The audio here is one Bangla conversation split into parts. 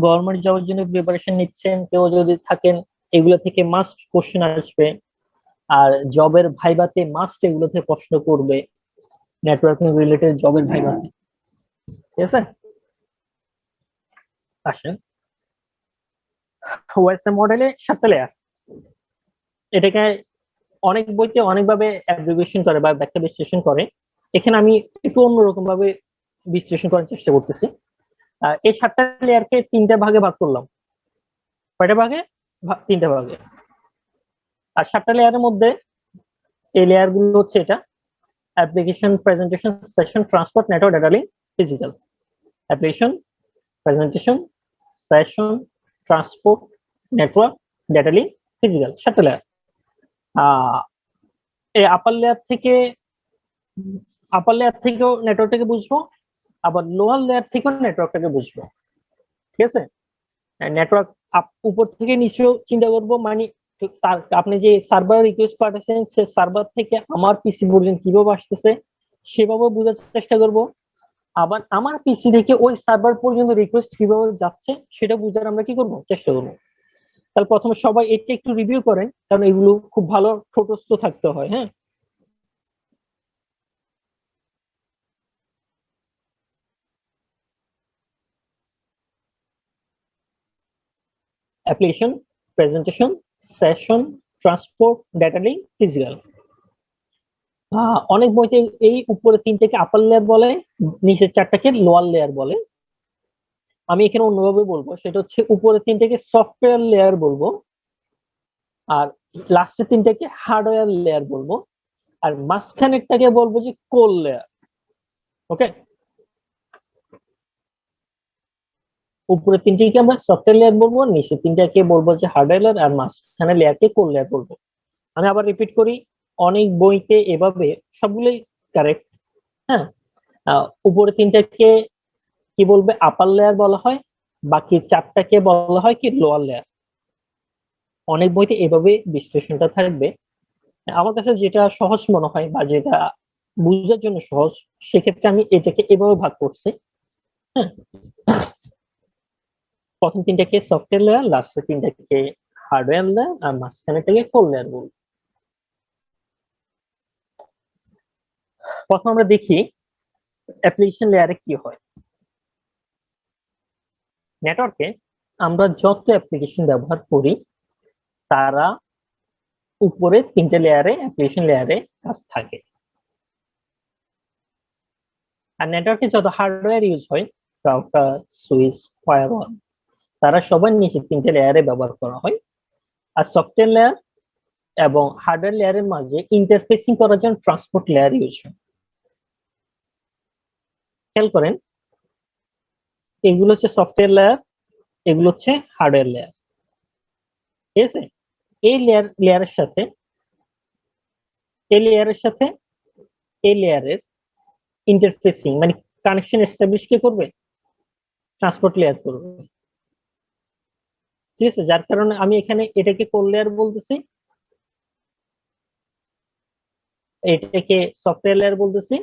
গভর্নমেন্ট জবের জন্য প্রিপারেশন নিচ্ছেন কেউ যদি থাকেন, এগুলো থেকে মাস্ট কোশ্চেন আসবে। আর জবের ভাইভাতে মাস্ট এগুলো থেকে প্রশ্ন করবে, নেটওয়ার্কিং রিলেটেড জবের ভাইভাতে। ঠিক আছে, আসেন ওএসএম মডেলে 7টা লেয়ার। এটাকে অনেক বইতে অনেকভাবে অ্যাব্রিভিয়েশন করে বা ব্যাখ্যা বিশ্লেষণ করে। এখানে আমি একটু অন্যরকম ভাবে বিশ্লেষণ করার চেষ্টা করতেছি। এই 7টা লেয়ারকে 3টা ভাগে ভাগ করলাম। কয়টা ভাগে? 3টা ভাগে। আর 7টা লেয়ারের মধ্যে এই লেয়ার গুলো হচ্ছে এটা: application, presentation, session, transport, network, data link, physical. Application, presentation, session, transport, network, data link, physical, 7টা লেয়ার। এই আপার লেয়ার থেকেও নেটওয়ার্কটাকে বুঝবো, আবার লোয়ার লেয়ার থেকেও নেটওয়ার্কটাকে বুঝবো। ঠিক আছে, নেটওয়ার্ক উপর থেকে নিচেও চিন্তা করবো, মানে আপনি যে সার্ভার রিকোয়েস্ট পাঠাচ্ছেন সে সার্ভার থেকে আমার পিসি পর্যন্ত কিভাবে আসতেছে সেভাবে বোঝার চেষ্টা করব। আবার আমার পিসি থেকে ওই সার্ভার পর্যন্ত রিকোয়েস্ট কিভাবে যাচ্ছে সেটা বুঝার আমরা কি করবো, চেষ্টা করবো। তাহলে প্রথমে সবাই এটা একটু রিভিউ করেন, কারণ এগুলো খুব ভালো ঠোঁটস্থ থাকতে হয়। হ্যাঁ, application, presentation, session, transport, data link, physical. অনেক বইতে এই উপরে 3টাকে আপার লেয়ার বলে, নিচের 4টাকে লোয়ার লেয়ার বলে। আমি এখানে অন্যভাবে বলবো, সেটা হচ্ছে উপরে 3টাকে সফটওয়্যার লেয়ার বলবো, আর লাস্টের 3টাকে হার্ডওয়্যার লেয়ার বলবো, আর মাঝখানেরটাকে বলবো যে কোর লেয়ার। ওকে, উপরে 3টাকে আমরা সফটওয়্যার লেয়ার বলবো, নিচের 3টাকে বলবো যে হার্ডওয়্যার লেয়ার, আর মাঝখানে লেয়ারকে কোর লেয়ার বলবো। আমি আবার রিপিট করি, অনেক বইতে এভাবে, সবগুলোই কারেক্ট। হ্যাঁ, উপরে 3টাকে কি বলবে, আপার লেয়ার বলা হয়, বাকি 4টাকে বলা হয় কি লোয়ার লেয়ার। অনেক বইতে এভাবে বিশ্লেষণটা থাকবে। আমার কাছে যেটা সহজ মনে হয় বা যেটা বুঝার জন্য সহজ, সেক্ষেত্রে আমি এটাকে এভাবে ভাগ করছি। হ্যাঁ, প্রথম 3টাকে সফটওয়্যার লেয়ার, লাস্টের 3টাকে হার্ডওয়্যার লেয়ার, আর মাঝখানেটাকে কোর লেয়ার বলবো। প্রথম আমরা দেখি অ্যাপ্লিকেশন লেয়ারে কি হয়। নেটওয়ার্কে আমরা যত অ্যাপ্লিকেশন ব্যবহার করি তারা উপরে 3টে লেয়ারে, অ্যাপ্লিকেশন লেয়ারে কাজ থাকে। আর নেটওয়ার্কে যত হার্ডওয়্যার ইউজ হয়, রাউটার, সুইচ, ফায়ারওয়াল, তারা সবার নিচে 3টে লেয়ারে ব্যবহার করা হয়। আর সফটওয়্যার লেয়ার এবং হার্ডওয়্যার লেয়ারের মাঝে ইন্টারফেসিং করার জন্য ট্রান্সপোর্ট লেয়ার ইউজ হয়। খেয়াল করেন, এগুলো হচ্ছে সফটওয়্যার লেয়ার, এগুলো হচ্ছে হার্ডওয়্যার লেয়ার। ঠিক আছে, এই লেয়ারের সাথে এই লেয়ারের সাথে এই লেয়ারের ইন্টারফেসিং মানে কানেকশন এস্টাবলিশ কে করবে, ট্রান্সপোর্ট লেয়ার করবে। ঠিক আছে, যার কারণে আমি এখানে এটাকে কোর লেয়ার বলতেছি, এটাকে সফটওয়্যার লেয়ার বলতেছি,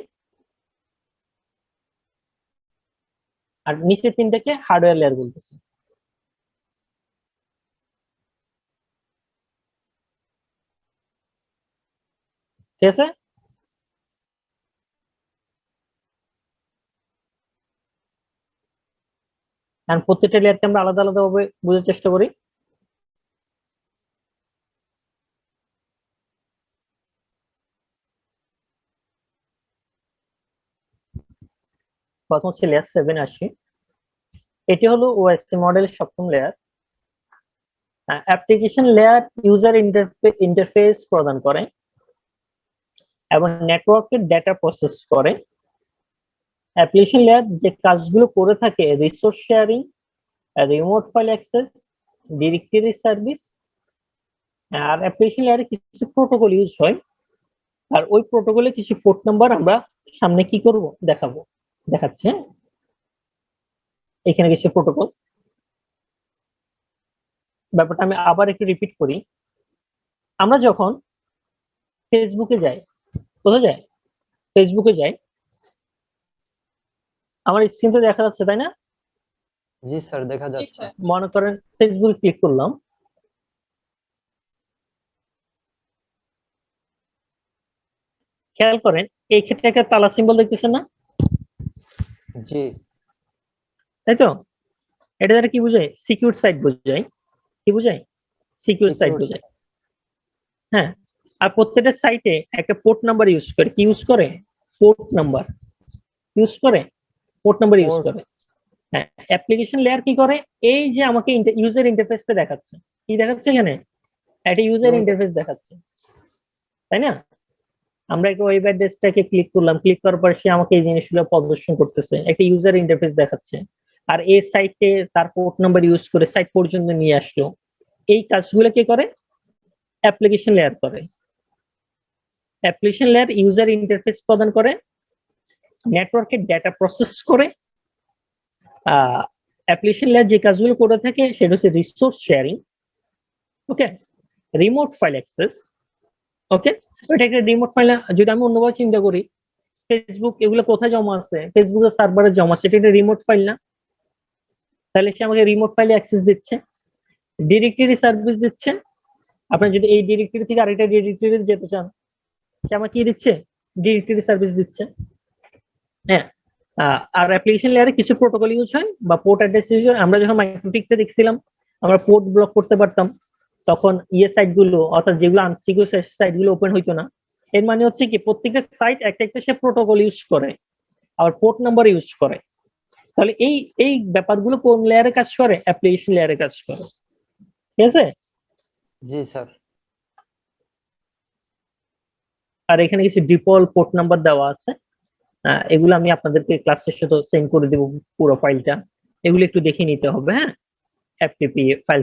আর নিচের 3টাকে হার্ডওয়্যার লেয়ার বলতেছি। ঠিক আছে, কারণ প্রত্যেকটা লেয়ারকে আমরা আলাদা আলাদা ভাবে বোঝার চেষ্টা করি। প্রথম হচ্ছে লেয়ার 7 আসি। এটি হলো ওএসসি মডেলের 7ম layer. Application layer user interface প্রদান করে এবং নেটওয়ার্কের ডেটা প্রসেস করে। অ্যাপ্লিকেশন লেয়ার যে কাজগুলো করে থাকে, resource sharing, remote file access, directory service. আর অ্যাপ্লিকেশন লেয়ারে কিছু প্রোটোকল ইউজ হয়, আর ওই প্রোটোকলে কিছু পোর্ট নাম্বার আমরা সামনে কি করব দেখাবো, দেখাচ্ছি। হ্যাঁ, এখানে কিছু প্রোটোকল, ব্যাপারটা আমি আবার একটু রিপিট করি। আমরা যখন ফেসবুকে যাই, কোথায় যাই, ফেসবুকে যাই, আমার স্ক্রিন তো দেখা যাচ্ছে তাই না? জি স্যার, দেখা যাচ্ছে। মনে করেন ফেসবুক ক্লিক করলাম, খেয়াল করেন এই ক্ষেত্রে একটা তালা সিম্বল দেখতেছেন না? জি তাই তো? এটা দ্বারা কি বোঝায়? সিকিউর সাইট বোঝায়। কি বোঝায়? Secure site secure. বোঝায়। হ্যাঁ, আর প্রত্যেকটা সাইটে একটা পোর্ট নাম্বার ইউজ করে। কি ইউজ করে? পোর্ট নাম্বার ইউজ করে। Port number use port. করে। হ্যাঁ, অ্যাপ্লিকেশন লেয়ার কি করে? এই যে আমাকে ইউজার ইন্টারফেসটা দেখাচ্ছে, কি দেখাচ্ছে এখানে? একটা ইউজার ইন্টারফেস দেখাচ্ছে, তাই না? আমরা একটা ওয়েব অ্যাড্রেসটাকে ক্লিক করলাম, ক্লিক করার পর সে আমাকে এই জিনিসগুলো প্রদর্শন করতেছে, একটা ইউজার ইন্টারফেস দেখাচ্ছে। আর এই সাইটে তার পোর্ট নাম্বার ইউজ করে সাইট পর্যন্ত নিয়ে আসলো। এই কাজগুলো কে করে? অ্যাপ্লিকেশন লেয়ার করে। অ্যাপ্লিকেশন লেয়ার ইউজার ইন্টারফেস প্রদান করে, নেটওয়ার্কের ডেটা প্রসেস করে। অ্যাপ্লিকেশন লেয়ার যে কাজগুলো করে থাকে সেটা হচ্ছে রিসোর্স শেয়ারিং, ওকে, রিমোট ফাইল অ্যাক্সেস, ওকে। এটা একটা রিমোট ফাইল। যদি আমি অন্যভাবে চিন্তা করি, ফেসবুক এগুলো কোথায় জমা আছে? ফেসবুকের সার্ভারে জমা আছে, এটা একটা রিমোট ফাইল না? তাহলে সে আমাকে রিমোট ফাইলে অ্যাক্সেস দিচ্ছে। ডিরেক্টরি সার্ভিস দিচ্ছে। আপনি যদি এই ডিরেক্টরি থেকে আরেকটা ডিরেক্টরি যেতে চান, সে আমাকে কি দিচ্ছে? ডিরেক্টরি সার্ভিস দিচ্ছে। হ্যাঁ, আর অ্যাপ্লিকেশন লেয়ারে কিছু প্রোটোকল ইউজ হয় বা পোর্ট অ্যাড্রেস ইউজ হয়। আমরা যখন মাইক্রোটিক্সে দেখছিলাম, আমরা পোর্ট ব্লক করতে পারতাম, তখন সাইট গুলো অর্থাৎ যেগুলো আনসিকিউর সাইট গুলো ওপেন হইতো না। এর মানে হচ্ছে কি প্রত্যেকটা সাইট একটা একটা সে প্রোটোকল ইউজ করে, আবার পোর্ট নাম্বার ইউজ করে। তাহলে এই এই ব্যাপারগুলো কোন লেয়ারে কাজ করে? অ্যাপ্লিকেশন লেয়ারে কাজ করে। ঠিক আছে? জি স্যার। আর এখানে কিছু ডিফল্ট পোর্ট নাম্বার দেওয়া আছে। এগুলো আমি আপনাদেরকে ক্লাস শেষে তো সেন্ড করে দেবো পুরো ফাইলটা। এগুলো একটু দেখে নিতে হবে। হ্যাঁ, FTP file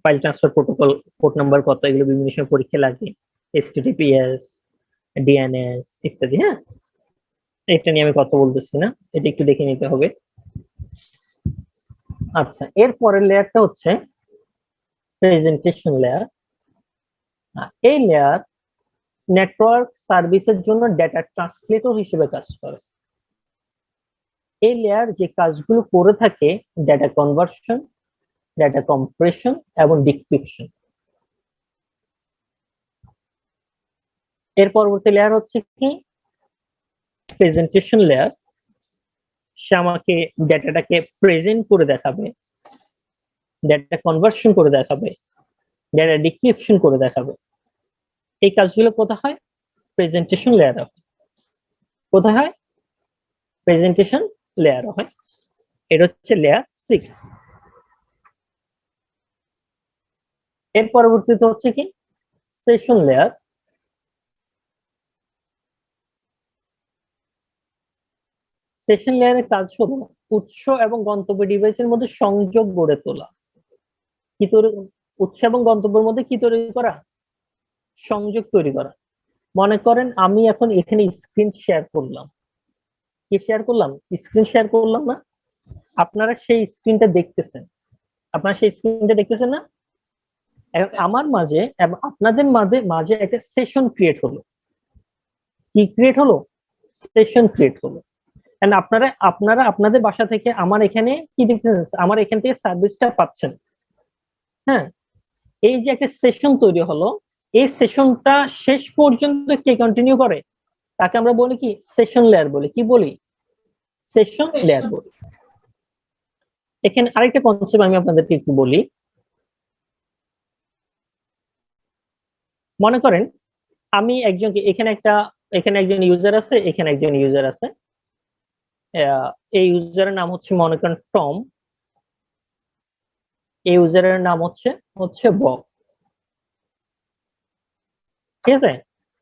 file transfer protocol port number কত, এগুলো বিভিন্ন সময় পরীক্ষা লাগে। এসটিটিপিএস, ডিএনএস ইত্যাদি। হ্যাঁ, এটা নিয়ে আমি কথা বলতেছি না, এটা একটু দেখে নিতে হবে। আচ্ছা, এর পরের লেয়ারটা হচ্ছে প্রেজেন্টেশন লেয়ার। এই লেয়ার নেটওয়ার্ক সার্ভিসের জন্য ডেটা ট্রান্সলেটর হিসেবে কাজ করে। এই লেয়ার যে কাজগুলো করে থাকে, ডেটা কনভার্সন, ডেটা কম্প্রেশন এবং ডিক্রিপশন। এর পরবর্তী লেয়ার হচ্ছে কি প্রেজেন্টেশন লেয়ার। সে আমাকে ডেটাটাকে প্রেজেন্ট করে দেখাবে, ডেটা কনভার্সন করে দেখাবে, ডেটা ডিক্রিপশন করে দেখাবে। এই কাজগুলো কোথায় হয়? প্রেজেন্টেশন লেয়ার হয়। কোথায় হয়? প্রেজেন্টেশন লেয়ার হয়। এটা হচ্ছে লেয়ার 6। এর পরবর্তীতে হচ্ছে কি সেশন লেয়ার। সেশন লেয়ারের কাজ হলো উৎস এবং গন্তব্য ডিভাইসের মধ্যে সংযোগ গড়ে তোলা। কি তৈরি? উৎস এবং গন্তব্যের মধ্যে কি তৈরি করা? সংযোগ তৈরি করা। মনে করেন আমি এখন এখানে স্ক্রিন শেয়ার করলাম। কি শেয়ার করলাম? স্ক্রিন শেয়ার করলাম না? আপনারা সেই স্ক্রিনটা দেখতেছেন। আপনারা সেই স্ক্রিনটা দেখতেছেন না? এখন আমার মাঝে এবং আপনাদের মাঝে মাঝে একটা সেশন ক্রিয়েট হলো। কি ক্রিয়েট হলো? সেশন ক্রিয়েট হলো। আপনারা আপনারা আপনাদের বাসা থেকে আমার এখানে কি দেখতেছেন? আমার এখান থেকে সার্ভিসটা পাচ্ছেন। হ্যাঁ, এই যে একটা সেশন তৈরি হলো, এই সেশনটা শেষ পর্যন্ত কে কন্টিনিউ করে? তাকে আমরা বলি কি? সেশন লেয়ার বলি। কি বলি? সেশন লেয়ার বলি। এখানে আরেকটা কনসেপ্ট আমি আপনাদেরকে একটু বলি। মনে করেন আমি একজনকে এখানে একজন ইউজার আছে, এখানে একজন ইউজার আছে। এই ইউজারের নাম হচ্ছে মনে করেন টম, এই ইউজারের নাম হচ্ছে হচ্ছে বব। ঠিক আছে?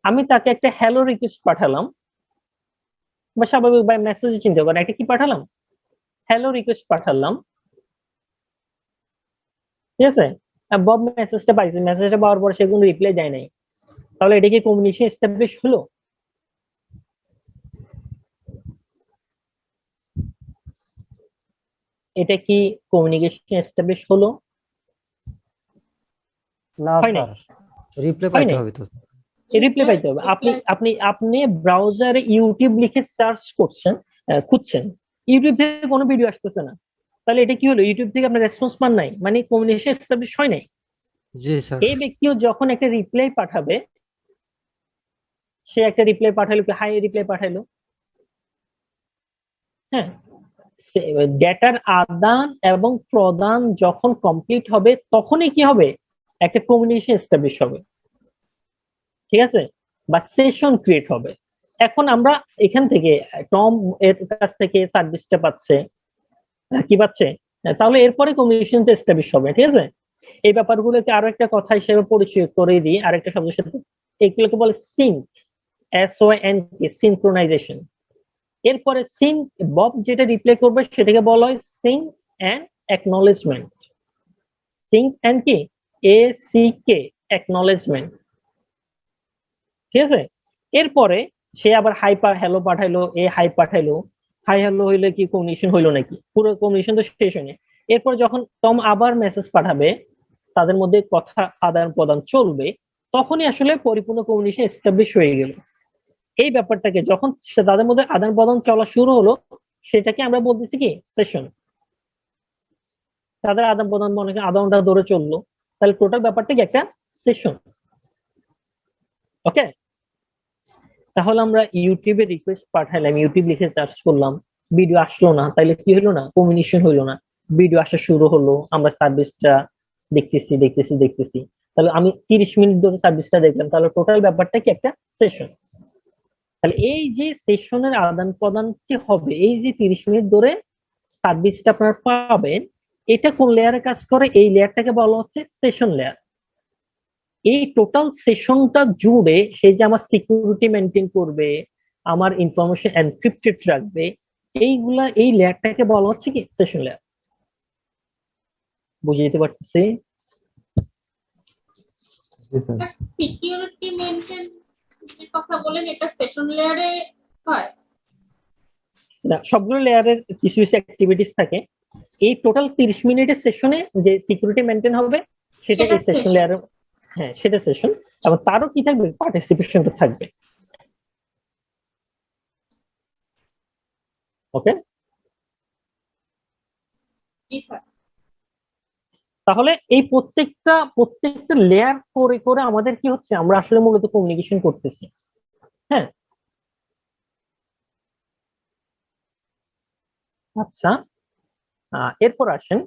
আমি তাকে একটা হ্যালো রিকোয়েস্ট পাঠালাম, বা স্বাভাবিক বাই মেসেজ চিন্তা করেন একটা কি পাঠালাম? হ্যালো রিকোয়েস্ট পাঠালাম। ঠিক আছে? বব মেসেজটা পাইছে, মেসেজটা পাওয়ার পর সে কোনো রিপ্লাই দেয় নাই। তাহলে এটা কি কমিউনিকেশন এস্টাবলিশ হলো? এটা কি কমিউনিকেশন এস্টাবলিশ হলো? না হয় নাই। স্যার, রিপ্লাই হয় পাইতে নাই। হবে তো। রিপ্লাই পাইতে হবে। আপনি আপনি আপনি ব্রাউজারে ইউটিউব লিখে সার্চ করছেন, খুঁজছেন, ইউটিউব থেকে কোনো ভিডিও আসতেছে না। তাহলে এটা কি হলো, ইউটিউব থেকে আপনার রেসপন্স পান নাই, মানে কমিউনিকেশন এস্টাবলিশ হয় নাই। জি স্যার। এই ব্যক্তিও যখন একটা রিপ্লাই পাঠাবে, সে একটা রিপ্লাই পাঠালো, কি হাই রিপ্লাই পাঠালো, হ্যাঁ, ডেটার আদান এবং প্রদান যখন কমপ্লিট হবে তখনই কি হবে, একটা কমিউনিকেশন এস্টাবলিশ হবে, ঠিক আছে, বা সেশন ক্রিয়েট হবে। এখন আমরা এখান থেকে টম এর কাছ থেকে সার্ভিসটা পাচ্ছে, কি পাচ্ছে, তাহলে এরপরে কমিউনিকেশনটা এস্টাবলিশ হবে, ঠিক আছে। এই ব্যাপারগুলোকে আরো একটা কথা হিসেবে পরিচয় করে দিই আরেকটা শব্দের সাথে, এগুলোকে বলে সিঙ্ক, SYNC, সিনক্রোনাইজেশন। এরপরে সিঙ্ক, বব যেটা রিপ্লাই করবে সেটাকে বলা হয় sync and acknowledgement. Sync and কি, ACK, অ্যাকনলেজমেন্ট, ঠিক আছে। এরপরে সে আবার হাই হ্যালো পাঠাইলো, হাই পাঠাইলো, হাই হ্যালো হইলে কি কমিউনিকেশন হইলো নাকি, পুরো কমিউনিকেশন তো শেষ হয়নি। এরপর যখন টম আবার মেসেজ পাঠাবে, তাদের মধ্যে কথা আদান প্রদান চলবে, তখনই আসলে পরিপূর্ণ কমিউনিকেশন এস্টাবলিশ হয়ে গেল। এই ব্যাপারটাকে যখন তাদের মধ্যে আদান প্রদান চলা শুরু হলো, সেটাকে আমরা বলতেছি কি সেশন। তাদের আদান প্রদান মনে করেন আধা ঘন্টা ধরে চললো, তাহলে টোটাল ব্যাপারটা কি একটা সেশন। ওকে, তাহলে আমরা ইউটিউবে রিকোয়েস্ট পাঠাইলাম, ইউটিউব লিখে সার্চ করলাম, ভিডিও আসলো না, তাইলে কি হলো না, কমিউনিকেশন হইলো না। ভিডিও আসা শুরু হলো, আমরা সার্ভিসটা দেখতেছি দেখতেছি দেখতেছি, তাহলে আমি 30 মিনিট ধরে সার্ভিসটা দেখলাম, তাহলে টোটাল ব্যাপারটা কি একটা সেশন। তাহলে এই যে সেশনের আদান প্রদান কি হবে, এই যে 30 মিনিট ধরে সার্ভিসটা আপনারা পাবেন, এটা কোন লেয়ারে কাজ করে, এই লেয়ারটাকে বলা হচ্ছে সেশন লেয়ার। এই টোটাল সেশনটা জুড়ে সে যে আমার সিকিউরিটি মেনটেন করবে, আমার ইনফরমেশন এনক্রিপ্টেড রাখবে, এইগুলা এই লেয়ারটাকে বলা হচ্ছে কি সেশন লেয়ার। বুঝে যেতে পারতেছি? সিকিউরিটি মেইনটেইন এর কথা বলেন, এটা সেশন লেয়ারে হয় না, সবগুলো লেয়ারের কিছু কিছু অ্যাক্টিভিটিস থাকে। এই টোটাল 30 মিনিটের সেশনে যে সিকিউরিটি মেনটেন হবে, সেটা সেটা এই সেশন session। লেয়ারে, হ্যাঁ সেটা সেশন, এবং তারও কি থাকবে, পার্টিসিপেশনটা থাকবে। ওকে, জি স্যার। তাহলে এই প্রত্যেকটা লেয়ার করে করে আমাদের কি হচ্ছে, আমরা আসলে মূলত কমিউনিকেশন করতেছি। হ্যাঁ, আচ্ছা, এরপর আসেন,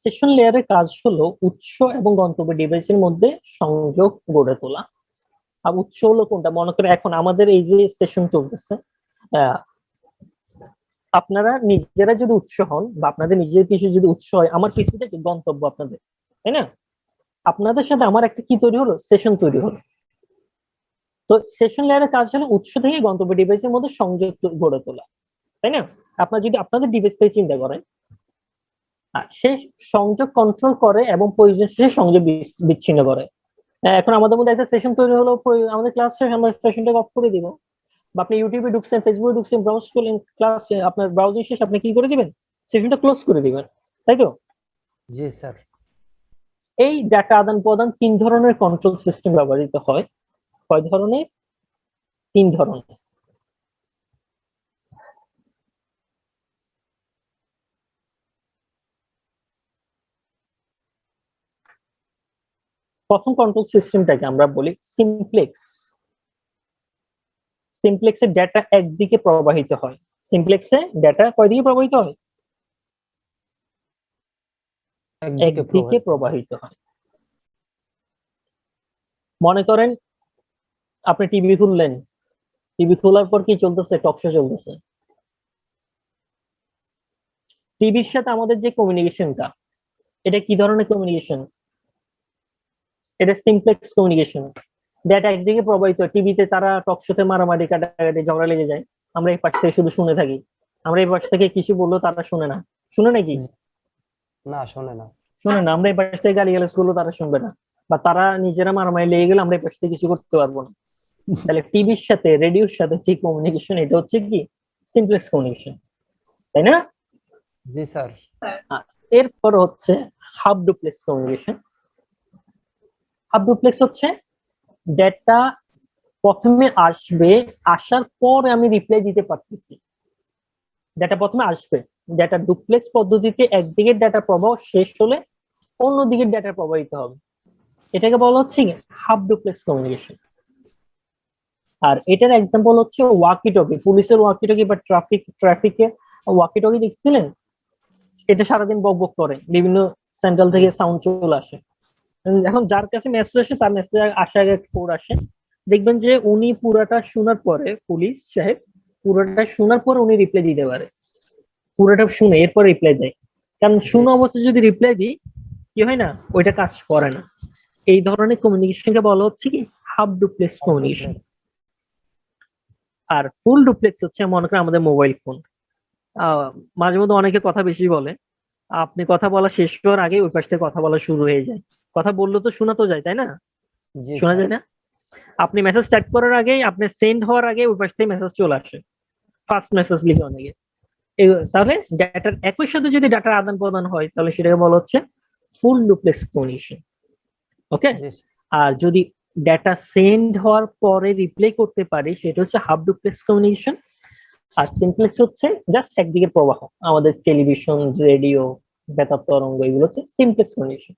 সেশন লেয়ারের কাজ হলো উৎস এবং গন্তব্য ডিভাইসের মধ্যে সংযোগ গড়ে তোলা। আর উৎস হলো কোনটা, মনে করে এখন আমাদের এই যে সেশন চলতেছে, আহ, আপনারা নিজেরা যদি উৎস হন বা আপনাদের নিজের কিছু যদি উৎস হয়, আমার কিছুটা কি গন্তব্য আপনাদের, তাই না। আপনাদের সাথে আমার একটা কি তৈরি হলো, সেশন তৈরি হলো। তো সেশন লেয়ারের কাজ হলো উৎস থেকে গন্তব্য ডিভাইসের মধ্যে সংযোগ গড়ে তোলা, তাই না। আপনার যদি আপনাদের ডিভাইস থেকে চিন্তা করেন, সে সংযোগ কন্ট্রোল করে এবং প্রয়োজন শেষে সংযোগ বিচ্ছিন্ন করে। এখন আমাদের মধ্যে একটা সেশন তৈরি হলো, আমাদের ক্লাস শেষ, আমরা সেশনটাকে অফ করে দিব, বা আপনি ইউটিউবে ঢুকছেন, ফেসবুকে ঢুকছেন, ব্রাউজ করলেন, ক্লাস আপনার ব্রাউজিং শেষ, আপনি কি করে দিবেন, সেশনটা ক্লোজ করে দিবেন, তাই তো। জি স্যার। এই ডাটা আদান প্রদান 3 ধরনের কন্ট্রোল সিস্টেম ব্যবহৃত হয়। কয় ধরনের, 3 ধরনের। প্রথম কন্ট্রোল সিস্টেমটাকে আমরা বলি সিমপ্লেক্স। সিমপ্লেক্সে ডেটা একদিকে প্রবাহিত হয়। সিমপ্লেক্সে ডেটা কয় দিকে প্রবাহিত হয়, একদিকে প্রবাহিত হয়। মনে করেন আপনি টিভি খুললেন, টিভি খোলার পর কি চলতেছে, টকশো চলতেছে। টিভির সাথে আমাদের যে কমিউনিকেশনটা, এটা কি ধরনের কমিউনিকেশন, এটা সিমপ্লেক্স কমিউনিকেশন। ডেটা একদিকে প্রবাহিত, টিভিতে তারা টকশোতে মারামারি কাটাকাটি ঝগড়া লেগে যায়, আমরা এই পাশ থেকে শুধু শুনে থাকি, আমরা এই পাশ থেকে কিছু বললো তারা শুনে না, শুনে নাকি, না, শোনে না। শুনে না, আমরা এই পাশ থেকে গালিগালাজ করলো তারা শুনবে না, বা তারা নিজেরা মারামারি লেগে গেলে আমরা এই পাশ থেকে কিছু করতে পারবো না। তাহলে টিভির সাথে রেডিওর সাথে যে কমিউনিকেশন, এটা হচ্ছে কি সিমপ্লেক্স কমিউনিকেশন, তাই না। জি স্যার। এরপর হচ্ছে half duplex communication. Half duplex হচ্ছে ডেটা প্রথমে আসবে, আসার পর আমি রিপ্লাই দিতে পারতেছি। ডেটা প্রথমে আসবে, ডেটা ডুপ্লেক্স পদ্ধতিতে একদিকে ডেটা প্রবাহ শেষ হলে অন্যদিকে ডেটা প্রবাহিত হবে, এটাকে বলা হচ্ছে হাফ ডুপ্লেক্স কমিউনিকেশন। আর এটার এক্সাম্পল হচ্ছে ওয়াকি টকি, পুলিশের ওয়াকি টকি বা ট্রাফিকে ওয়াকি টকি দেখছিলেন? এটা সারাদিন বক বক করে, বিভিন্ন সেন্ট্রাল থেকে সাউন্ড চলে আসে। এখন যার কাছে মেসেজ আসে তার মেসেজ আসার আগে কোড আসে, দেখবেন যে উনি পুরাটা শোনার পরে, পুলিশ সাহেব পুরোটা শোনার পরে উনি রিপ্লাই দিতে পারে, পুরোটা শুনে এরপর রিপ্লাই দেয়। কারণ শুনে অবস্থায় যদি রিপ্লাই দিই কি হয় না, ওইটা কাজ করে না। এই ধরনের কমিউনিকেশনকে বলা হচ্ছে কি হাফ ডুপ্লেক্স কমিউনিকেশন। আর ফুল ডুপ্লেক্স হচ্ছে মনে করেন আমাদের মোবাইল ফোন। মাঝে মধ্যে অনেকে কথা বেশি বলে, আপনি কথা বলা শেষ হওয়ার আগে ওই পাশ থেকে কথা বলা শুরু হয়ে যায়। কথা বললে তো শোনা তো যায়, তাই না? জি শোনা স্যার। যায় না? আপনি মেসেজ টাইপ করার আগেই, আপনি সেন্ড হওয়ার আগে ওই পাশ থেকে মেসেজ চলে আসে, ফার্স্ট মেসেজ লিখে অনেকে। তাহলে ডাটার একই সাথে যদি ডাটার আদান প্রদান হয় তাহলে সেটাকে বলা হচ্ছে ফুল ডুপ্লেক্স কমিউনিকেশন। ওকে। জি আর যদি ডাটা সেন্ড হওয়ার পরে রিপ্লাই করতে পারি সেটা হচ্ছে হাফ ডুপ্লেক্স কমিউনিকেশন। আর সিমপ্লেক্স হচ্ছে জাস্ট একদিকে প্রবাহ, আমাদের টেলিভিশন, রেডিও, বেতার তরঙ্গ, এগুলো হচ্ছে সিমপ্লেক্স কমিউনিকেশন।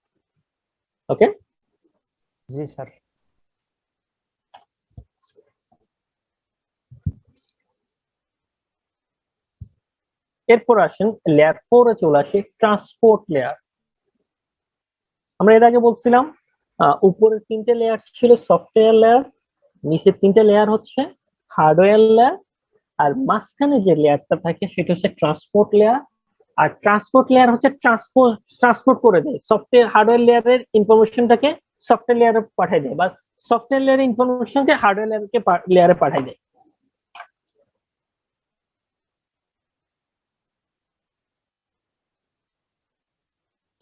ওকে। জি স্যার। এরপর আসেন লেয়ার 4 এ চলে আসে ট্রান্সপোর্ট লেয়ার। আমরা এর আগে বলছিলাম উপরের 3টে লেয়ার ছিল সফটওয়্যার লেয়ার, নিচের 3টে লেয়ার হচ্ছে হার্ডওয়্যার লেয়ার, আর মাঝখানে যে লেয়ারটা থাকে সেটা হচ্ছে ট্রান্সপোর্ট লেয়ার। আর ট্রান্সপোর্ট লেয়ার হচ্ছে ট্রান্সপোর্ট করে দেয় সফটওয়্যার হার্ডওয়্যার লেয়ারের ইনফরমেশনটাকে সফটওয়্যার লেয়ারে পাঠিয়ে দেয়, বা সফটওয়্যার লেয়ারের ইনফরমেশনকে হার্ডওয়্যার লেয়ারে পাঠিয়ে দেয়।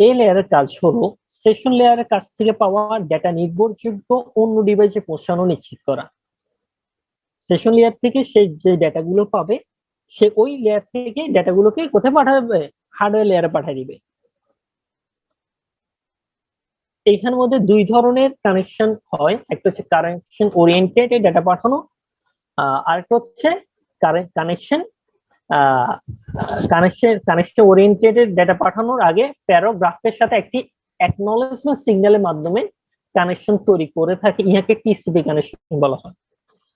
এই লেয়ারের কাজ হলো সেশন লেয়ারের কাছ থেকে পাওয়া ডেটা নির্ভরযোগ্য অন্য ডিভাইসে পৌঁছানো নিশ্চিত করা। সেশন লেয়ার থেকে সে যে ডেটাগুলো পাবে সে ওই লেয়ার থেকে ডেটাগুলোকে কোথায় পাঠাবে, হার্ডওয়্যার লেয়ারে পাঠিয়ে দিবে। এইখানের মধ্যে দুই ধরনের কানেকশন হয়, একটা হচ্ছে কানেকশন ওরিয়েন্টেড ডেটা পাঠানো, আরেকটা হচ্ছে কানেকশন কানেকশন ওরিয়েন্টেড ডেটা পাঠানোর আগে প্যারাগ্রাফের সাথে একটি অ্যাকনলেজমেন্ট সিগন্যালের মাধ্যমে কানেকশন তৈরি করে থাকে, ইহাকে টিসিপি কানেকশন বলা হয়।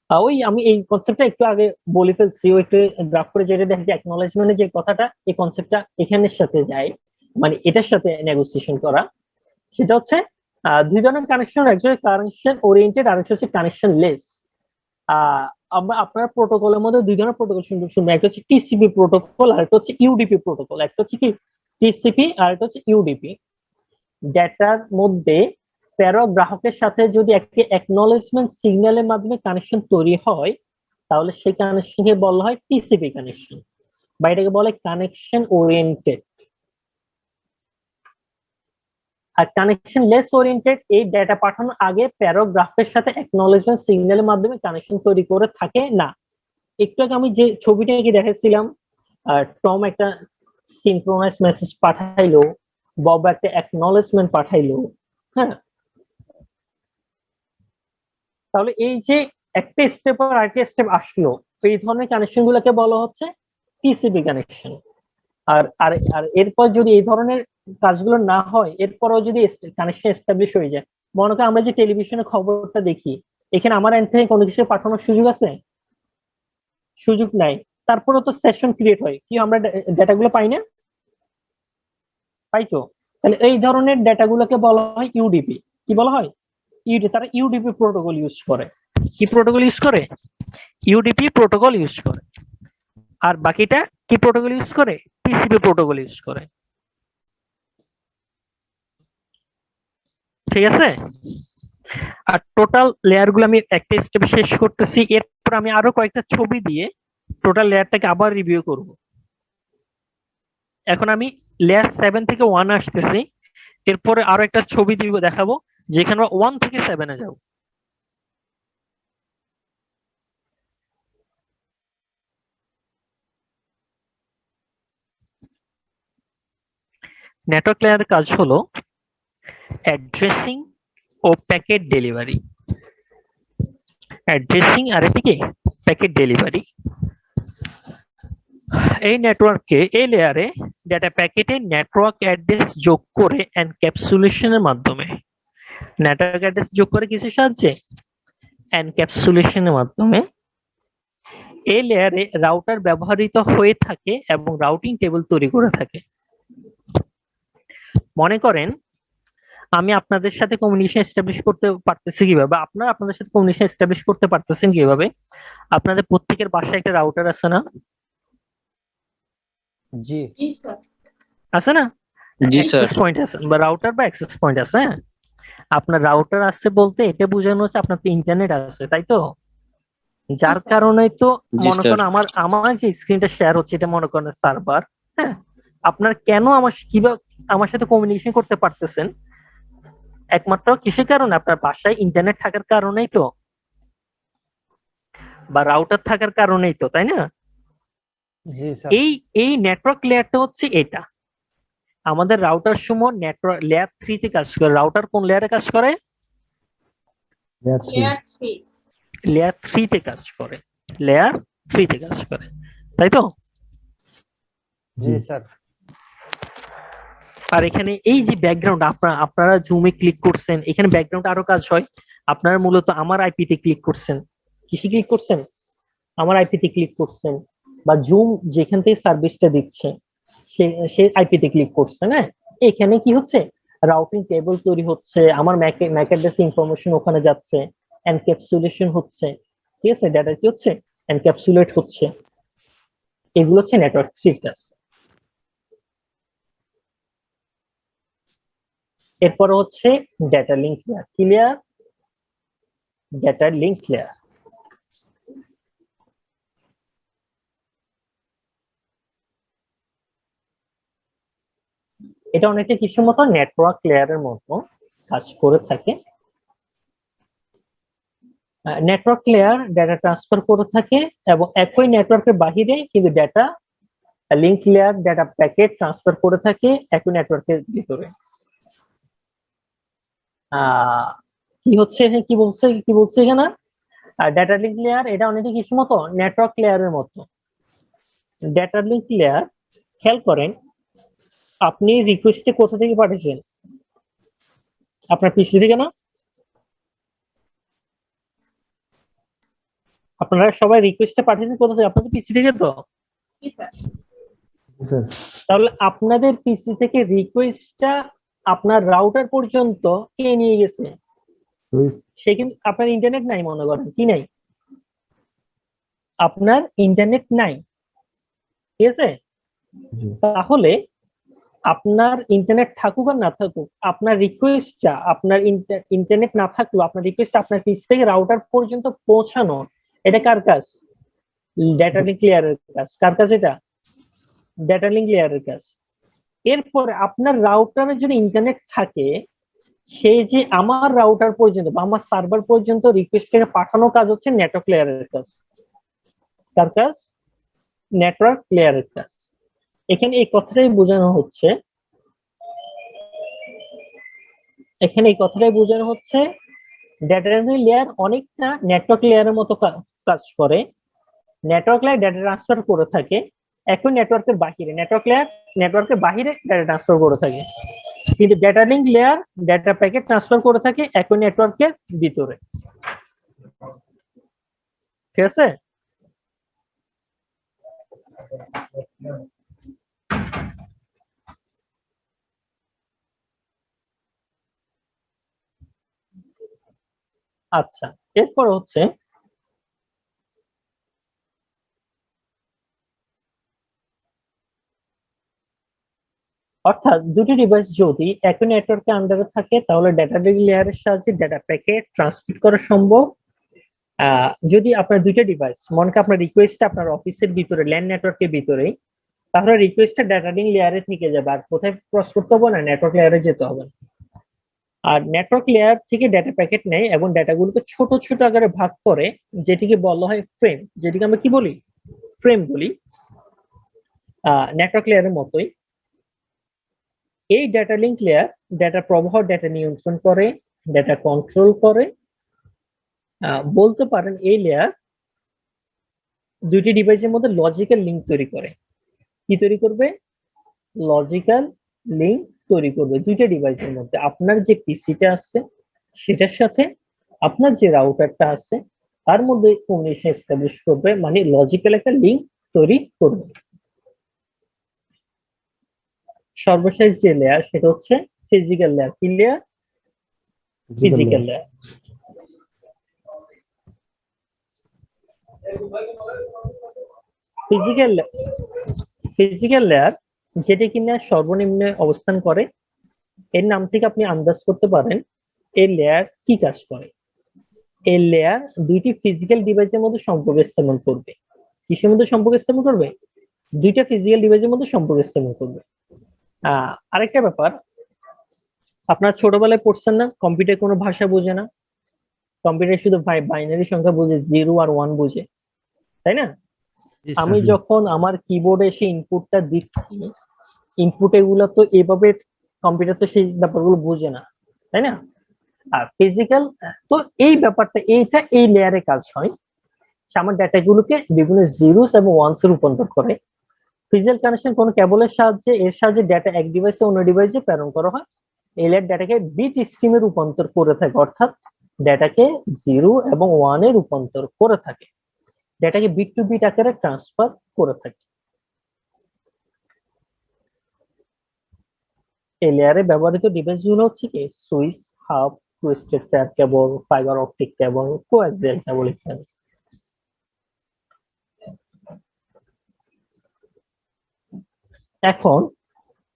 ওই আমি এই কনসেপ্টটা একটু আগে বলে ফেলছি, ওই একটু গ্রাফ করে যেটা দেখি যে অ্যাকনলেজমেন্টের যে কথাটা, এই কনসেপ্টটা এখানের সাথে যায়, মানে এটার সাথে নেগোসিয়েশন করা। সেটা হচ্ছে দুই ধরনের কানেকশন, একটা হচ্ছে কানেকশন ওরিয়েন্টেড আর একটা হচ্ছে কানেকশন লেস। আপনার প্রোটোকলের মধ্যে দুই ধরনের প্রোটোকল শুনবেন, একটা হচ্ছে টিসিপি প্রোটোকল আর একটা হচ্ছে ইউডিপি প্রোটোকল। একটা হচ্ছে কি টিসিপি আর একটা হচ্ছে ইউডিপি। ডেটার মধ্যে গ্রাহকের সাথে যদি একটি অ্যাকনলেজমেন্ট সিগন্যালের মাধ্যমে কানেকশন তৈরি হয় তাহলে সেই কানেকশনকে বলা হয় টিসিপি কানেকশন, বা এটাকে বলে কানেকশন ওরিয়েন্টেড। আর কানেকশন লেস ওরিয়েন্টেড এই ডেটা পাঠানোর আগে প্যারাগ্রাফের সাথে অ্যাকনলেজমেন্ট সিগন্যালের মাধ্যমে কানেকশন তৈরি করে থাকে না। একটু আগে আমি যে ছবিটা কি দেখাচ্ছিলাম, টম একটা সিনক্রোনাইজ মেসেজ পাঠাইলো, বব একটা অ্যাকনলেজমেন্ট পাঠাইলো। হ্যাঁ, তাহলে এই যে একটা স্টেপ আর আরেকটা স্টেপ আসলো, এই ধরনের কানেকশন গুলোকে বলা হচ্ছে টিসিপি কানেকশন। আর আর আর এরপর যদি এই ধরনের কাজগুলো না হয়, এরপরও যদি কানেকশন এস্টাবলিশ হয়ে যায়, মনে করেন আমরা যে টেলিভিশনে খবরটা দেখি, এখানে আমার এন্ড থেকে কোনো কিছু পাঠানোর সুযোগ আছে? সুযোগ নাই। তারপরে তো সেশন ক্রিয়েট হয়, কি আমরা ডেটাগুলো পাই না? পাই তো। তাহলে এই ধরনের ডেটাগুলোকে বলা হয় ইউডিপি। কি বলা হয়? তারা ইউডিপি প্রোটোকল ইউজ করে। কি প্রোটোকল ইউজ করে? ইউডিপি প্রোটোকল ইউজ করে। আর বাকিটা কি প্রোটোকল ইউজ করে? টিসিপি প্রোটোকল ইউজ করে। ঠিক আছে। আর টোটাল লেয়ার গুলো আমি একটা স্টেপে শেষ করতেছি, এরপর আমি আরো কয়েকটা ছবি দিয়ে টোটাল লেয়ারটাকে আবার রিভিউ করব। এখন আমি লেয়ার 7 থেকে 1 আসতেছি, এরপরে আরো একটা ছবি দিব, দেখাবো যেখানে 1 থেকে 7 এ যাব। নেটওয়ার্ক লেয়ারের কাজ হলো অ্যাড্রেসিং ও প্যাকেট ডেলিভারি। অ্যাড্রেসিং আর এদিকে প্যাকেট ডেলিভারি। এই নেটওয়ার্কে এই লেয়ারে ডেটা প্যাকেটে নেটওয়ার্ক অ্যাড্রেস যোগ করে এনক্যাপসুলেশনের মাধ্যমে নেটওয়ার্ক অ্যাড্রেস যোগ করে কিসের সাহায্যে এনক্যাপসুলেশনের মাধ্যমে এই লেয়ারে রাউটার ব্যবহৃত হয়ে থাকে এবং রাউটিং টেবিল তৈরি করে থাকে। মনে করেন আমি আপনাদের সাথে কমিউনিকেশন এস্টাবলিশ করতে পারতেছি কিভাবে, বা আপনারা আপনাদের সাথে কমিউনিকেশন এস্টাবলিশ করতে পারতেছেন কিভাবে? আপনাদের প্রত্যেকের বাসায় একটা রাউটার আছে না? জি জি স্যার। আছে না? জি স্যার। অ্যাক্সেস পয়েন্ট আছে বা রাউটার বা অ্যাক্সেস পয়েন্ট আছে। হ্যাঁ, আপনার রাউটার আছে বলতে এটা বোঝানো হচ্ছে আপনার তো ইন্টারনেট আছে, তাই তো? যার স্যার। কারণে তো জি মনে স্যার। করেন আমার যে স্ক্রিনটা শেয়ার হচ্ছে এটা মনে করেন সার্ভার। হ্যাঁ, আপনার কেন কিভাবে আমার সাথে কমিউনিকেশন করতে পারতেছেন? একমাত্র কিসের কারণে? আপনার বাসায় ইন্টারনেট থাকার কারণেই তো, বা রাউটার থাকার কারণেই তো, তাই না? জি স্যার। এই এই নেটওয়ার্ক লেয়ারটা হচ্ছে এটা। আমাদের রাউটার সমূহ নেটওয়ার্ক লেয়ার 3 তে কাজ করে। রাউটার কোন লেয়ারে কাজ করে? লেয়ার 3। লেয়ার 3 তে কাজ করে। লেয়ার 3 তে কাজ করে, তাই তো? জি স্যার। আর এখানে এই যে ব্যাকগ্রাউন্ড আপনারা জুমে ক্লিক করছেন, এখানে ব্যাকগ্রাউন্ড আরো কাজ হয়। আপনারা মূলত আমার আইপি তে ক্লিক করছেন। কিসে ক্লিক করছেন? আমার আইপি তে ক্লিক করছেন, বা জুম যেখান থেকে সার্ভিসটা দিচ্ছে সেই আইপি তে ক্লিক করছেন। হ্যাঁ, এখানে কি হচ্ছে? রাউটিং টেবিল তৈরি হচ্ছে, আমার ম্যাক অ্যাড্রেস ইনফরমেশন ওখানে যাচ্ছে, এনক্যাপসুলেশন হচ্ছে, ঠিক আছে? ডাটা কি হচ্ছে? এনক্যাপসুলেট হচ্ছে। এগুলো হচ্ছে নেটওয়ার্ক সিস্টেম। এরপর হচ্ছে ডেটা লিঙ্ক লেয়ার। কি লেয়ার? Data link layer. এটা অনেকটা কিছুর মতো নেটওয়ার্ক লেয়ারের মতো কাজ করে থাকে। নেটওয়ার্ক লেয়ার ডেটা ট্রান্সফার করে থাকে এবং একই নেটওয়ার্কের বাহিরে কিন্তু data link layer data packet transfer করে থাকে একই নেটওয়ার্কের ভিতরে। কি হচ্ছে এখানে? কি বলছে এখানে? ডেটা লিঙ্ক লেয়ার এটা অনেকটা কিছুর মতো নেটওয়ার্ক লেয়ারের মতো। ডেটা লিঙ্ক লেয়ার, খেয়াল করেন, আপনি রিকোয়েস্টে কোথা থেকে পাঠিয়েছেন? আপনার পিসি থেকে না? আপনারা সবাই রিকোয়েস্টটা পাঠিয়েছেন কোথা থেকে? আপনাদের পিসি থেকে তো? জি স্যার। তাহলে আপনাদের পিসি থেকে রিকোয়েস্টটা আপনার রাউটার পর্যন্ত কে নিয়ে গেছে? সে কিন্তু আপনার ইন্টারনেট নাই, মনে করেন কি নাই? আপনার ইন্টারনেট নাই, ঠিক আছে? তাহলে আপনার ইন্টারনেট থাকুক আর না থাকুক, আপনার রিকোয়েস্টটা, আপনার ইন্টারনেট না থাকলেও আপনার রিকোয়েস্ট আপনার পিসি থেকে রাউটার পর্যন্ত পৌঁছানো, এটা কার কাজ? ডেটা লিঙ্ক লেয়ারের কাজ। কার কাজ এটা? ডেটা লিঙ্ক লেয়ারের কাজ। এরপর আপনার রাউটারে যদি ইন্টারনেট থাকে, সেই যে আমার রাউটার পর্যন্ত বা আমার সার্ভার পর্যন্ত রিকোয়েস্টটাকে পাঠানো কাজ হচ্ছে নেটওয়ার্ক লেয়ারের কাজ। কার কাজ? নেটওয়ার্ক লেয়ারের কাজ। এখানে এই কথাটাই বোঝানো হচ্ছে, ডেটা লেয়ার অনেকটা নেটওয়ার্ক লেয়ারের মতো কাজ করে। নেটওয়ার্ক লেয়ার ডেটা ট্রান্সফার করে থাকে একই নেটওয়ার্কের বাহিরে। নেটওয়ার্কের বাহিরে ডেটা ট্রান্সফার করে থাকে, কিন্তু data link layer data packet transfer করে থাকে একই নেটওয়ার্কের ভিতরে। ঠিক আছে? আচ্ছা, এরপর হচ্ছে অর্থাৎ দুটি ডিভাইস যদি একই নেটওয়ার্কের আন্ডারে থাকে তাহলে ডেটা লিঙ্ক লেয়ারের সাহায্যে ডেটা প্যাকেট ট্রান্সমিট করা সম্ভব। যদি আপনার দুইটা ডিভাইস, মনে করেন আপনার রিকোয়েস্টটা আপনার অফিসের ভিতরে ল্যান নেটওয়ার্কের ভিতরে, তাহলে রিকোয়েস্টটা ডেটা লিঙ্ক লেয়ারে থেকে যাবে, আর কোথায় ক্রস করতে হবে না, নেটওয়ার্ক লেয়ারে যেতে হবে। আর নেটওয়ার্ক লেয়ার থেকে ডেটা প্যাকেট নেয় এবং ডেটাগুলোকে ছোট ছোট আকারে ভাগ করে, যেটিকে বলা হয় ফ্রেম, যেটিকে আমরা কি বলি? ফ্রেম বলি। নেটওয়ার্ক লেয়ারের মতোই এই ডেটা লিঙ্ক লেয়ার ডেটা প্রবাহ, ডেটা নিয়ন্ত্রণ করে, ডেটা কন্ট্রোল করে। বলতে পারেন এই লেয়ার দুইটি ডিভাইসের মধ্যে লজিক্যাল লিঙ্ক তৈরি করে। কি তৈরি করবে? লজিক্যাল লিংক তৈরি করবে দুইটা ডিভাইসের মধ্যে। আপনার যে পিসিটা আছে সেটার সাথে আপনার যে রাউটারটা আছে তার মধ্যে কমিউনিকেশন এস্টাবলিশ করবে, মানে লজিক্যাল একটা লিংক তৈরি করবে। সর্বশেষ যে লেয়ার সেটা হচ্ছে ফিজিক্যাল লেয়ার। কি layer? Physical layer. Physical layer যেটা কিনা সর্বনিম্নে অবস্থান করে, এর নাম থেকে আপনি আন্দাজ করতে পারেন এই লেয়ার কি কাজ করে। এই লেয়ার দুইটি ফিজিক্যাল ডিভাইসের মধ্যে সম্পর্ক স্থাপন করবে। কিসের মধ্যে সম্পর্ক স্থাপন করবে? দুইটা ফিজিক্যাল ডিভাইসের মধ্যে সম্পর্ক স্থাপন করবে। আরেকটা ব্যাপার, আপনার ছোটবেলায় পড়ছেন না কম্পিউটার কোনো ভাষা বোঝে না, কম্পিউটার শুধু বাইনারি সংখ্যা বোঝে, 0 আর 1 বোঝে, তাই না? জি স্যার। আমি যখন আমার কিবোর্ডে এসে ইনপুটটা দিচ্ছি, ইনপুট এগুলো তো এভাবে কম্পিউটার তো সেই ব্যাপারগুলো বোঝে না, তাই না? আর ফিজিক্যাল তো এই ব্যাপারটা এইটা এই লেয়ারে কাজ হয়, সে আমার ডাটাগুলোকে বিভিন্ন জিরোস এবং ওয়ানস এ রূপান্তর করে। ফিজিক্যাল কানেকশন কোন কেবলের সাহায্যে, এর সাহায্যে ডাটা এক ডিভাইসে অন্য ডিভাইসে প্রেরণ করা হয়। এই লেয়ার ডাটাকে বিট স্ট্রিমে রূপান্তর করে থাকে, অর্থাৎ ডাটাকে 0 এবং 1 এ রূপান্তর করে থাকে, ডাটাকে বিট টু বিট আকারে ট্রান্সফার করে থাকে। এই লেয়ারে ব্যবহৃত ডিভাইসগুলো হচ্ছে কি? Switch, hub, twisted pair cable, fibre optic cable, coaxial cable ইত্যাদি। এখন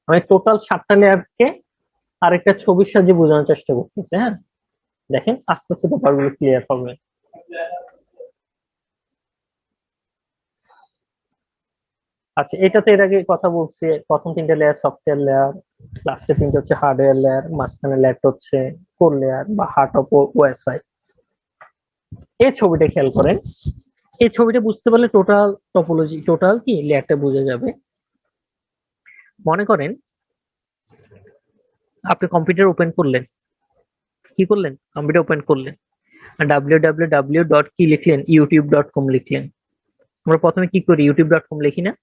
আমি টোটাল 7টা লেয়ারকে আরেকটা ছবির সাহায্যে বোঝানোর চেষ্টা করতেছি। হ্যাঁ, দেখেন আস্তে আস্তে ব্যাপারগুলো ক্লিয়ার হবে। আচ্ছা, এটাতে এর আগে কথা বলছি, প্রথম 3টে লেয়ার সফটওয়্যার লেয়ার, লাস্টে 3টে হচ্ছে হার্ডওয়্যার লেয়ার, মাঝখানে লেয়ারটা হচ্ছে কোর লেয়ার বা হার্ট অফ ওএসআই। এই ছবিটা খেয়াল করেন, এই ছবিটা বুঝতে পারলে টোটাল টপোলজি, টোটাল কি লেয়ারটা বোঝা যাবে। মনে করেন আপনি কম্পিউটার ওপেন করলেন, কি করলেন? কম্পিউটার ওপেন করলেন, www ডট কি লিখলেন? youtube.com লিখলেন। আমরা প্রথমে কি করি? youtube.com লিখি না?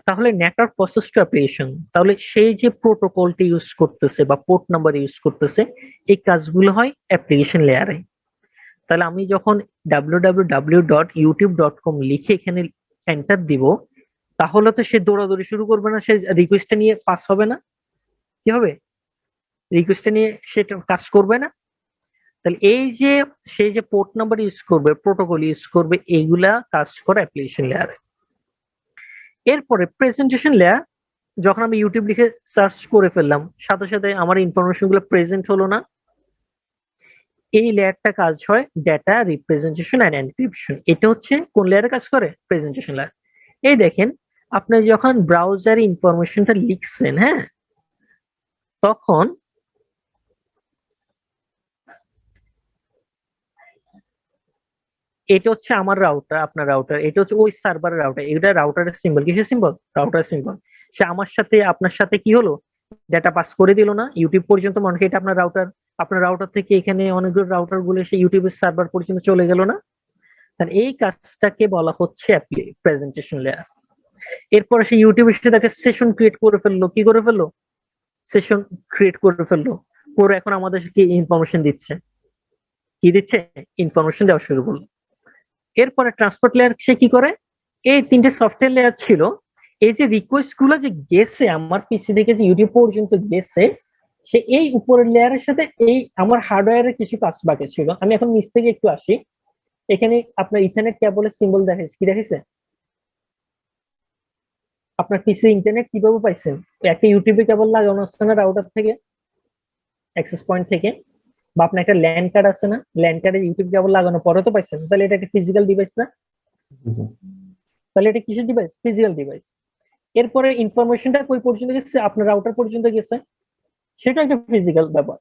তাহলে নেটওয়ার্ক প্রসেস টু অ্যাপ্লিকেশন, তাহলে সেই যে প্রোটোকলটি ইউজ করতেছে বা পোর্ট নাম্বার ইউজ করতেছে, এই কাজগুলো হয় অ্যাপ্লিকেশন লেয়ারে। তাহলে আমি যখন www.youtube.com লিখে এখানে এন্টার দিব, তাহলে তো সে দৌড়াদৌড়ি শুরু করবে না, সে রিকোয়েস্টটা নিয়ে পাস হবে না, কি হবে? রিকোয়েস্টটা নিয়ে সেটা কাজ করবে না। তাহলে এই যে সেই যে পোর্ট নাম্বার ইউজ করবে, প্রোটোকল ইউজ করবে, এইগুলা কাজ করে অ্যাপ্লিকেশন লেয়ারে। এরপরে প্রেজেন্টেশন লেয়ার, যখন আমি ইউটিউব লিখে সার্চ করে ফেললাম, সাথে সাথে আমার ইনফরমেশন গুলো প্রেজেন্ট হলো না, এই লেয়ারটা কাজ হয় ডেটা রিপ্রেজেন্টেশন এন্ড এনক্রিপশন। এটা হচ্ছে কোন লেয়ারে কাজ করে? Presentation layer. এই দেখেন, আপনি যখন ব্রাউজারে ইনফরমেশনটা লিখছেন, হ্যাঁ, তখন এটা হচ্ছে আমার রাউটার, আপনার রাউটার, এটা হচ্ছে ওই সার্ভারের রাউটার, এটা রাউটারের সিম্বল। কিসের সিম্বল? রাউটারের সিম্বল। সে আমার সাথে আপনার সাথে কি হলো? ডেটা পাস করে দিল না ইউটিউব পর্যন্ত, মনে করি এটা আপনার রাউটার, আপনার রাউটার থেকে এখানে অনেকগুলো রাউটার গুলো এসে ইউটিউবের সার্ভার পর্যন্ত চলে গেল না? তাহলে এই কাজটাকে বলা হচ্ছে প্রেজেন্টেশন লেয়ার। এরপরে সে ইউটিউব এসে তাকে সেশন ক্রিয়েট করে ফেললো, কি করে ফেললো? সেশন ক্রিয়েট করে ফেললো, পুরো এখন আমাদেরকে ইনফরমেশন দিচ্ছে। কি দিচ্ছে? ইনফরমেশন দেওয়া শুরু করলো। এরপরে ট্রান্সপোর্ট লেয়ার সে কি করে? এই 3টে সফটওয়্যার লেয়ার ছিল, এই যে রিকোয়েস্ট গুলো যে গেছে আমার পিসি থেকে যে ইউটিউব পর্যন্ত গেছে, সে এই উপরের লেয়ারের সাথে এই আমার হার্ডওয়্যারের কিছু কাজ বাকি ছিল। আমি এখন নিচ থেকে একটু আসি, এখানে আপনার ইথারনেট কেবলের সিম্বল দেখাইছে, কি দেখাইছে? আপনার পিসি ইন্টারনেট কিভাবে পাইছেন? একটা ইউটিউবে কেবল লাগানো আছে না রাউটার থেকে, অ্যাক্সেস পয়েন্ট থেকে, বা আপনার একটা ল্যান্ড কার্ড আছে না, ল্যান্ড কার্ডে ইউটিউব কেবল লাগানো পরে তো পাইছেন। তাহলে এটা একটা ফিজিক্যাল ডিভাইস না? তাহলে এটা কিসের ডিভাইস? Physical device. এরপরে ইনফরমেশনটা কই পর্যন্ত গেছে? আপনার রাউটার পর্যন্ত গেছে, সেটা একটা ফিজিক্যাল ব্যাপার।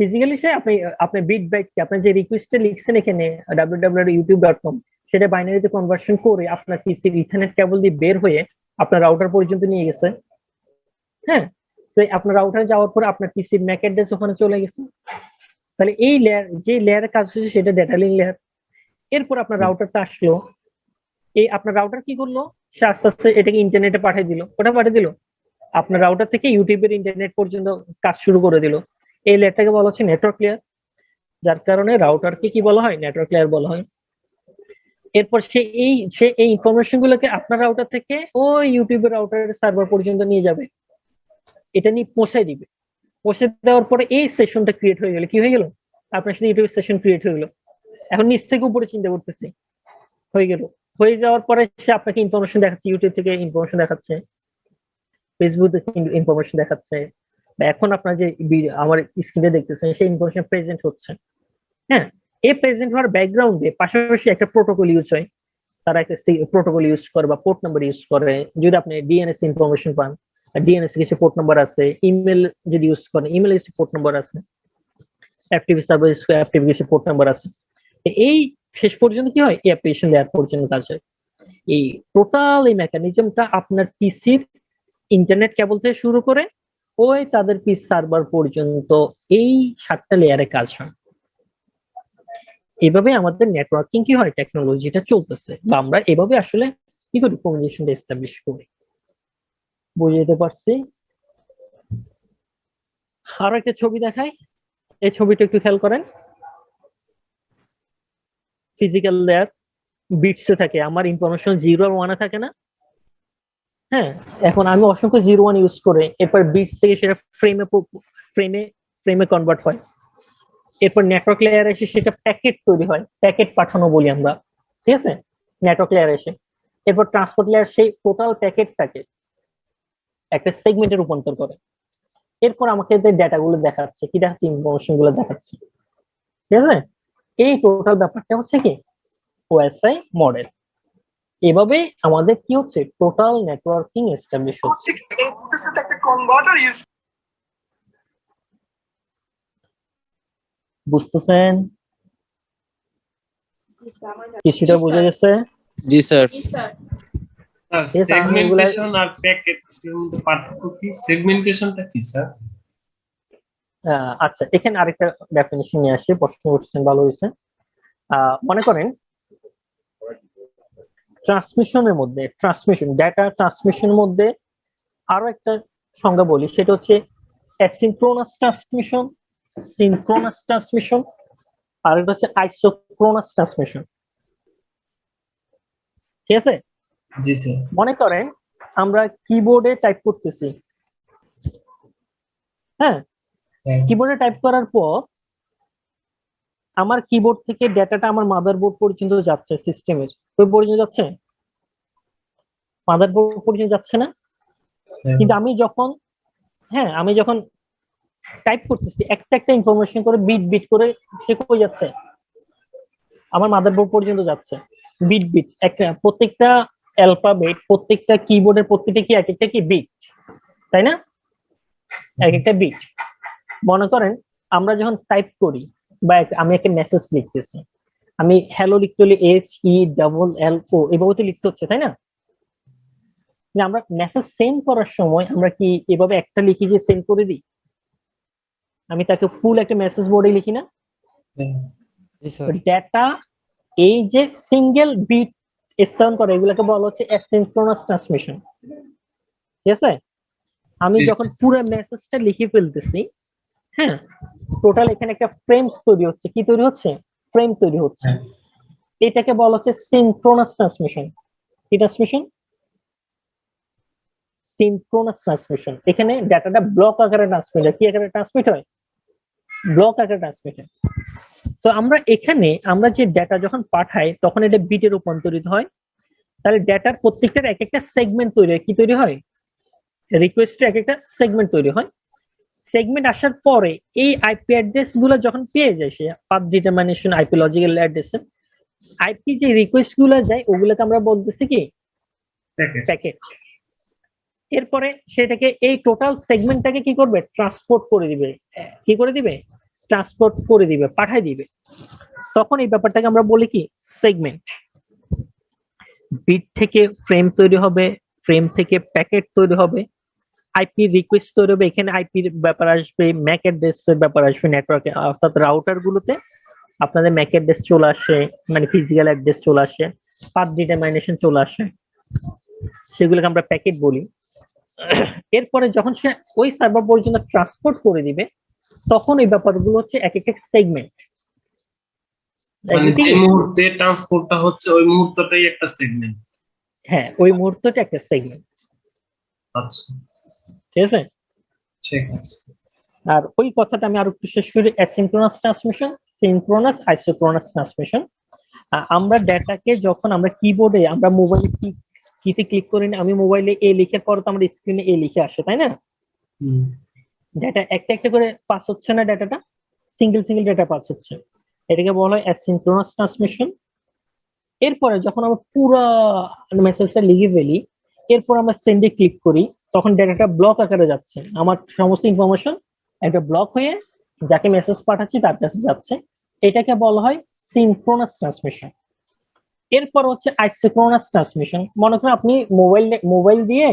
ফিজিক্যালি সে আপনি আপনি বিট বাইট আপনি যে রিকোয়েস্টে লিখছেন এখানে www.youtube.com, সেটা বাইনারিতে কনভার্সন করে আপনার পিসির ইথারনেট কেবল দিয়ে বের হয়ে আপনার রাউটার পর্যন্ত নিয়ে গেছে। হ্যাঁ, তো আপনার রাউটারে যাওয়ার পর আপনার পিসির ম্যাক অ্যাড্রেস ওখানে চলে গেছে। তাহলে এই লেয়ার, যে লেয়ারের কাজ হচ্ছে সেটা ডেটা লিঙ্ক লেয়ার। এরপর আপনার রাউটারটা আসলো, এই আপনার রাউটার কি করলো? সে আস্তে আস্তে এটাকে ইন্টারনেটে পাঠিয়ে দিল। কোথায় পাঠিয়ে দিল? আপনার রাউটার থেকে ইউটিউবের ইন্টারনেট পর্যন্ত কাজ শুরু করে দিল। এই লেয়ারটাকে বলা হচ্ছে নেটওয়ার্ক লেয়ার, যার কারণে রাউটারকে কি বলা হয়? নেটওয়ার্ক লেয়ার বলা হয়। এরপর সে এই ইনফরমেশন গুলোকে আপনার রাউটার থেকে ওই ইউটিউবের রাউটারের সার্ভার পর্যন্ত নিয়ে যাবে, এটা নিয়ে পৌঁছায় দিবে। পৌঁছে দেওয়ার পরে এই সেশনটা ক্রিয়েট হয়ে গেল। কি হয়ে গেল? আপনার সাথে ইউটিউব সেশন ক্রিয়েট হয়ে গেল। এখন নিচ থেকে উপরে চিন্তা করতেছি, হয়ে গেল। হয়ে যাওয়ার পরে সে আপনাকে ইনফরমেশন দেখাচ্ছে, ইউটিউব থেকে ইনফরমেশন দেখাচ্ছে, ফেসবুক থেকে ইনফরমেশন দেখাচ্ছে, বা এখন আপনার যে আমার স্ক্রিনে দেখতেছেন সেই ইনফরমেশন প্রেজেন্ট হচ্ছে। হ্যাঁ, এই প্রেজেন্ট হওয়ার ব্যাকগ্রাউন্ডে পাশাপাশি একটা প্রোটোকল ইউজ হয়। তারা একটা প্রোটোকল ইউজ করে বা পোর্ট নাম্বার ইউজ করে। যদি আপনি ডিএনএস ইনফরমেশন পান, ডিএনএস কিছু পোর্ট নাম্বার আছে। ইমেল যদি ইউজ করেন, ইমেল কিছু পোর্ট নাম্বার আছে। এফটিপি সার্ভার এফটিপি কিছু পোর্ট নাম্বার আছে। এই শেষ পর্যন্ত কি হয়? এই অ্যাপ্লিকেশন লেয়ার পর্যন্ত কাজ হয়। এই টোটাল এই মেকানিজমটা আপনার পিসির ইন্টারনেট কেবল থেকে শুরু করে ওই তাদের পিসি সার্ভার পর্যন্ত এই 7টা লেয়ারে কাজ হয়। এভাবে আমাদের নেটওয়ার্কিং কি হয়, টেকনোলজিটা চলতেছে, বা আমরা এভাবে আসলে কি করি, কমিউনিকেশনটা এস্টাবলিশ করি। বুঝতে পারছি? আরো একটা ছবি দেখাই, এই ছবিটা একটু খেয়াল করেন। ফিজিক্যাল লেয়ার বিটসে থাকে, আমার ইনফরমেশন 0 আর 1 থাকে না? হ্যাঁ, এখন আমি অসংখ্য 0 1 ইউজ করে এরপর বিটস থেকে সেটা ফ্রেমে কনভার্ট হয়। এরপর নেটওয়ার্ক লেয়ার এসে সেটা প্যাকেট তৈরি হয়, প্যাকেট পাঠানো বলি আমরা, ঠিক আছে? নেটওয়ার্ক লেয়ার এসে এরপর ট্রান্সপোর্ট লেয়ার সেই টোটাল প্যাকেটটাকে একটা সেগমেন্টে রূপান্তর করে। এরপর আমাকে যে ডেটাগুলো দেখাচ্ছে, কি দেখাচ্ছে? ইনফরমেশন গুলো দেখাচ্ছে, ঠিক আছে? এই টোটাল ব্যাপারটা হচ্ছে কি ওএসআই মডেল। এভাবে আমাদের কি হচ্ছে, টোটাল নেটওয়ার্কিং এস্টাবলিশ হচ্ছে। বুঝতেছেন? কিছুটা বোঝা গেছে? জি স্যার। জি স্যার। স্যার Yes, আমি এগুলা- সেগমেন্টেশন আর প্যাকেট এর মধ্যে পার্থক্য কি? সেগমেন্টেশনটা কি স্যার? আচ্ছা, এখানে আরেকটা ডেফিনিশন নিয়ে আসি, প্রশ্ন করছেন, ভালো হয়েছে। মনে করেন ট্রান্সমিশনের মধ্যে, ডেটা ট্রান্সমিশনের মধ্যে আরো একটা সংজ্ঞা বলি, সেটা হচ্ছে অ্যাসিনক্রোনাস ট্রান্সমিশন, সিনক্রোনাস ট্রান্সমিশন, আর এটা হচ্ছে আইসোক্রোনাস ট্রান্সমিশন। ঠিক আছে? জি স্যার। মনে করেন আমরা কিবোর্ডে টাইপ করতেছি, হ্যাঁ, কিবোর্ডে টাইপ করার পর আমার কিবোর্ড থেকে ডেটাটা আমার মাদারবোর্ড পর্যন্ত যাচ্ছে, সিস্টেমের ওই পর্যন্ত যাচ্ছে, মাদারবোর্ড পর্যন্ত যাচ্ছে না? কিন্তু আমি যখন টাইপ করতেছি একটা একটা ইনফরমেশন করে বিট বিট করে সে কই যাচ্ছে, আমার মাদারবোর্ড পর্যন্ত যাচ্ছে। বিট বিট একটা, প্রত্যেকটা অ্যালফাবেট, প্রত্যেকটা কিবোর্ডের প্রত্যেকটা কি এক একটা কি বিট, তাই না? এক একটা বিট। মনে করেন আমরা যখন টাইপ করি বা আমি একটা মেসেজ লিখতেছি, আমি হ্যালো লিখতে হলে HELLO এভাবে তো লিখতে হচ্ছে, তাই না? আমরা মেসেজ সেন্ড করার সময় আমরা কি এভাবে একটা লিখি যে সেন্ড করে দিই? আমি তাকে ফুল একটা মেসেজ বোর্ডে লিখি না? জি স্যার। ডেটা এই যে সিঙ্গেল বিট স্থান করে, এগুলোকে বলা হচ্ছে অ্যাসিনক্রোনাস ট্রান্সমিশন। ঠিক আছে? আমি যখন পুরো মেসেজটা লিখে ফেলতেছি, হ্যাঁ, টোটাল এখানে একটা ফ্রেমস তৈরি হচ্ছে। কি তৈরি হচ্ছে? ফ্রেম তৈরি হচ্ছে। এটাকে বলা হচ্ছে সিনক্রোনাস ট্রান্সমিশন। কি ট্রান্সমিশন? Synchronous transmission. এখানে ডাটাটা ব্লক আকারে ট্রান্সমিট হয়। কি আকারে ট্রান্সমিট হয়? ব্লক আকারে ট্রান্সমিট হয়। তো আমরা যে ডাটা যখন পাঠাই তখন এটা বিটে রূপান্তরিত হয়। তাহলে ডাটার প্রত্যেকটার এক একটা সেগমেন্ট তৈরি হয়। কি তৈরি হয়? রিকোয়েস্টের এক একটা সেগমেন্ট তৈরি হয়। সেগমেন্ট আসার পরে এই আইপি অ্যাড্রেস গুলো যখন পেয়ে যায়, সে path determination IP logical address, IP যে রিকোয়েস্ট গুলো যায় ওগুলোকে আমরা বলতেছি কি প্যাকেট। এরপরে সেটাকে এই টোটাল সেগমেন্টটাকে কি করবে? ট্রান্সপোর্ট করে দিবে। কি করে দিবে? ট্রান্সপোর্ট করে দিবে, পাঠায় দিবে। তখন এই ব্যাপারটাকে আমরা বলি কি সেগমেন্ট। বিট থেকে ফ্রেম তৈরি হবে, ফ্রেম থেকে প্যাকেট তৈরি হবে, আইপি রিকোয়েস্ট তৈরি হবে। এখানে আইপির ব্যাপার আসবে, ম্যাক অ্যাড্রেসের ব্যাপার আসবে নেটওয়ার্কে, অর্থাৎ রাউটার গুলোতে আপনাদের ম্যাক অ্যাড্রেস চলে আসে, মানে ফিজিক্যাল অ্যাড্রেস চলে আসে, পাথ ডিটারমিনেশন চলে আসে। সেগুলোকে আমরা প্যাকেট বলি। এরপরে যখন সে ওই সার্ভার পর্যন্ত ট্রান্সপোর্ট করে দিবে তখন এই ব্যাপারগুলো হচ্ছে এক এক সেগমেন্ট। মানে যে মুহূর্তে ট্রান্সপোর্টটা হচ্ছে ওই মুহূর্তটাই একটা সেগমেন্ট। হ্যাঁ, ওই মুহূর্তটা একটা সেগমেন্ট। আচ্ছা, ঠিক আছে। ঠিক আছে। আর ওই কথাটা আমি আরো একটু শেষ করি। Asynchronous transmission, synchronous, isochronous transmission. আমরা ডেটাকে যখন আমরা কিবোর্ডে আমরা মোবাইলে কিতে ক্লিক করি না, আমি মোবাইলে এ লিখার পর তো আমার স্ক্রিনে এ লিখে আসে, তাই না? ডেটা একটা একটা করে পাস হচ্ছে না, ডেটাটা সিঙ্গেল সিঙ্গেল ডেটা পাস হচ্ছে, এটাকে বলা হয় অ্যাসিনক্রোনাস ট্রান্সমিশন। এরপরে যখন আমরা পুরো মেসেজটা লিখে ফেলি, এরপর আমরা সেন্ডে ক্লিক করি, তখন ডেটাটা ব্লক আকারে যাচ্ছে, আমার সমস্ত ইনফরমেশন একটা ব্লক হয়ে যাকে মেসেজ পাঠাচ্ছি তার কাছে যাচ্ছে। এটাকে বলা হয় সিনক্রোনাস ট্রান্সমিশন। এরপর হচ্ছে আইসোক্রোনাস ট্রান্সমিশন। মনে করেন আপনি মোবাইল দিয়ে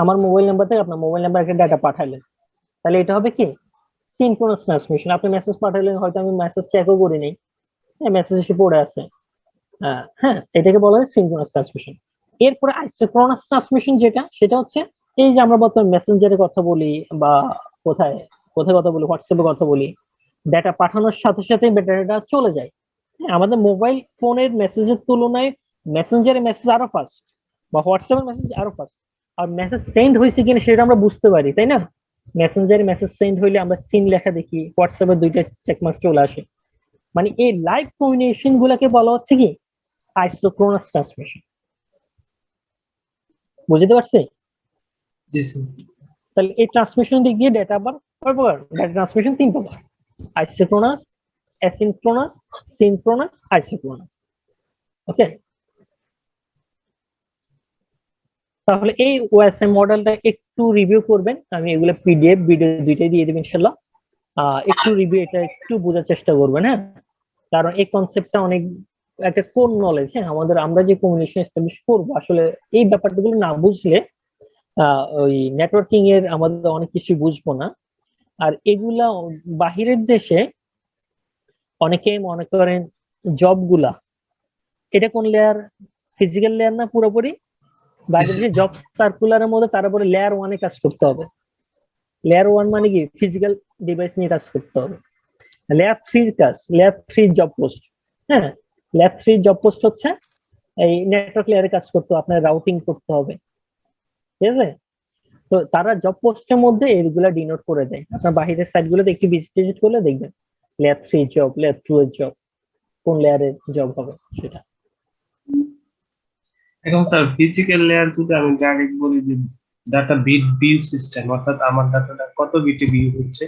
আমার মোবাইল নাম্বার থেকে আপনার মোবাইল নাম্বার একটা ডাটা পাঠালেন, তাহলে এটা হবে কি সিনক্রোনাস ট্রান্সমিশন। আপনি মেসেজ পাঠালেন, হয়তো আমি মেসেজ চেকও করি নাই, মেসেজ এসে পড়ে আছে, হ্যাঁ, এটাকে বলা হয় সিনক্রোনাস ট্রান্সমিশন। এরপরে আইসোক্রোনাস ট্রান্সমিশন যেটা, সেটা হচ্ছে এই যে আমরা বর্তমানে মেসেঞ্জারে কথা বলি বা কোথায় কোথায় কথা বলি, হোয়াটসঅ্যাপে কথা বলি, ডেটা পাঠানোর সাথে সাথে ডেটাটা চলে যায়। আমাদের মোবাইল ফোনের মেসেজের তুলনায় মেসেঞ্জারে মেসেজ আরো ফাস্ট বা হোয়াটসঅ্যাপের মেসেজ আরো ফাস্ট। আর মেসেজ সেন্ড হয়েছে কিনা সেটা আমরা বুঝতে পারি, তাই না? মেসেঞ্জারে মেসেজ সেন্ড হইলে আমরা সিন লেখা দেখি, হোয়াটসঅ্যাপে দুইটা চেকমার্ক চলে আসে। মানে এই লাইভ কমিউনিকেশন গুলাকে বলা হচ্ছে কি আইসোক্রোনাস ট্রান্সমিশন। বুঝতে পারছি? জি স্যার। তাহলে এই ট্রান্সমিশন দিক দিয়ে ডেটা আবার ডেটা ট্রান্সমিশন তিন প্রকার: আইসোক্রোনাস, অ্যাসিনক্রোনাস, সিনক্রোনাস, আইসোক্রোনাস। ওকে, তাহলে এই ওএসএম মডেলটা একটু রিভিউ করবেন। আমি এগুলো পিডিএফ ভিডিও দুইটাই দিয়ে দেব ইনশাআল্লাহ। একটু রিভিউ এটা একটু বোঝার চেষ্টা করবেন, হ্যাঁ, কারণ এই কনসেপ্টটা অনেক একটা কোর নলেজ। হ্যাঁ, আমরা যে কমিউনিকেশন এস্টাবলিশ করবো, আসলে এই ব্যাপারগুলো না বুঝলে ওই নেটওয়ার্কিং এর আমাদের অনেক কিছু বুঝবো না। আর এগুলা বাহিরের দেশে অনেকে মনে করেন জব গুলা, এটা কোন লেয়ার? ফিজিক্যাল লেয়ার না পুরোপুরি? বাইরের যে জব সার্কুলারের মধ্যে তারপরে লেয়ার 1 এ কাজ করতে হবে। লেয়ার 1 মানে কি? ফিজিক্যাল ডিভাইস নিয়ে কাজ করতে হবে। লেয়ার 3 কাজ, লেয়ার 3 জব পোস্ট। হ্যাঁ, লেয়ার 3 জব পোস্ট হচ্ছে এই নেটওয়ার্ক লেয়ারে কাজ করতে হবে, আপনার রাউটিং করতে হবে, ঠিক আছে? তো তারা জব পোস্টের মধ্যে এগুলা ডিনোট করে দেয়। আপনার বাহিরের সাইট গুলোতে একটু ভিজিট করলে দেখবেন লেয়ার 3 জব, লেয়ার 2 এর জব, কোন লেয়ারের জব হবে সেটা। এখন স্যার ফিজিক্যাল লেয়ার যদি আমি ডাইরেক্ট বলি যে ডাটা বিট ভিউ সিস্টেম, অর্থাৎ আমার ডাটাটা কত বিটে ভিউ হচ্ছে,